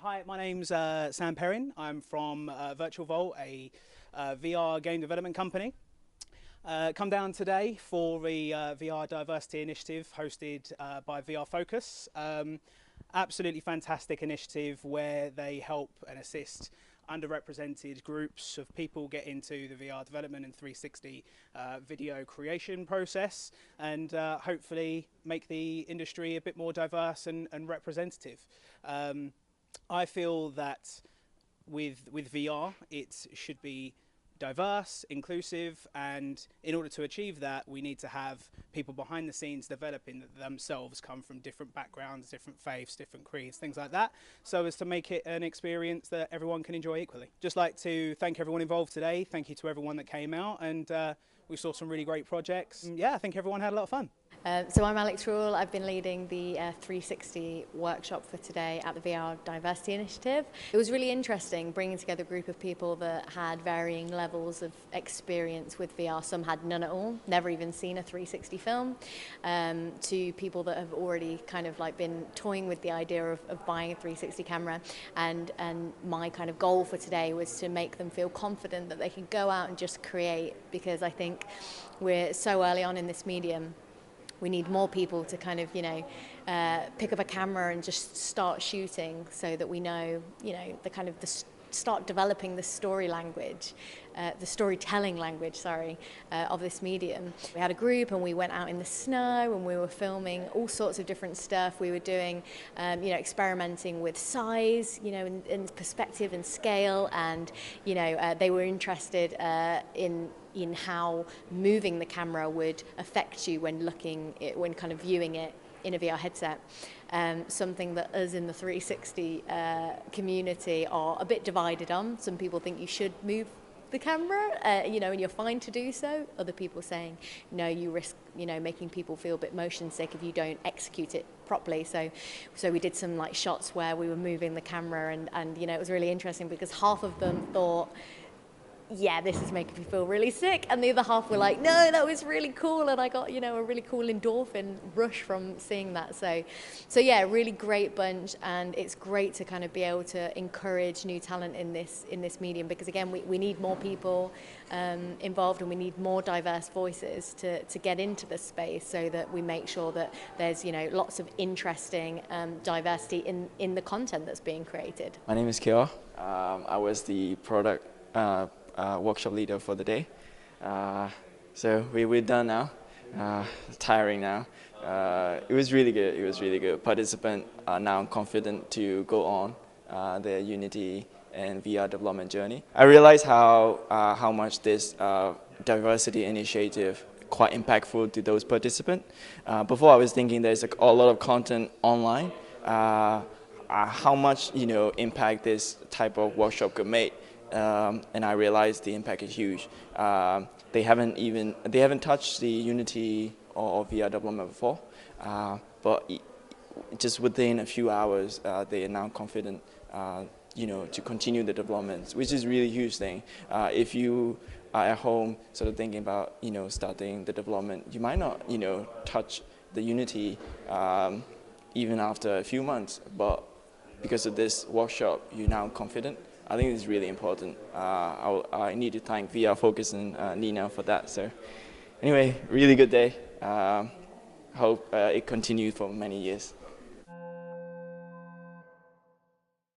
Hi, my name's Sam Perrin. I'm from Virtual Vault, a VR game development company. Come down today for the VR Diversity Initiative hosted by VR Focus. Absolutely fantastic initiative where they help and assist underrepresented groups of people get into the VR development and 360 video creation process, and hopefully make the industry a bit more diverse and representative. I feel that with VR it should be diverse, inclusive, and in order to achieve that we need to have people behind the scenes developing that themselves come from different backgrounds, different faiths, different creeds, things like that, so as to make it an experience that everyone can enjoy equally. Just like to thank everyone involved today. Thank you to everyone that came out, and we saw some really great projects. Yeah, I think everyone had a lot of fun. So I'm Ruhl. I've been leading the 360 workshop for today at the VR Diversity Initiative. It was really interesting bringing together a group of people that had varying levels of experience with VR. Some had none at all, never even seen a 360 film, to people that have already kind of like been toying with the idea of buying a 360 camera. And my kind of goal for today was to make them feel confident that they can go out and just create, because I think we're so early on in this medium. We need more people to kind of, pick up a camera and just start shooting, so that we know, the kind of start developing the story language, the storytelling language, of this medium. We had a group and we went out in the snow and we were filming all sorts of different stuff. We were doing, experimenting with size, in perspective and scale, and, they were interested in how moving the camera would affect you when kind of viewing it in a VR headset. Something that us in the 360 community are a bit divided on. Some people think you should move the camera, and you're fine to do so. Other people saying, no, you risk, making people feel a bit motion sick if you don't execute it properly. So we did some like shots where we were moving the camera, and it was really interesting because half of them thought, yeah, this is making me feel really sick, and the other half were like, no, that was really cool, and I got a really cool endorphin rush from seeing that. So yeah, really great bunch, and it's great to kind of be able to encourage new talent in this medium, because again we need more people involved, and we need more diverse voices to get into the space, so that we make sure that there's lots of interesting diversity in the content that's being created. My name is Kyaw. I was the product workshop leader for the day. So we're done now. Tiring now. It was really good. It was really good. Participants are now confident to go on their Unity and VR development journey. I realized how much this diversity initiative quite impactful to those participants. Before I was thinking there's a lot of content online. How much impact this type of workshop could make. And I realized the impact is huge. They haven't touched the Unity or VR development before, but just within a few hours, they are now confident, to continue the development, which is really huge thing. If you are at home, sort of thinking about, starting the development, you might not, touch the Unity even after a few months, but because of this workshop, you're now confident. I think it's really important. I need to thank VR Focus and Nina for that. So anyway, really good day. Hope it continues for many years.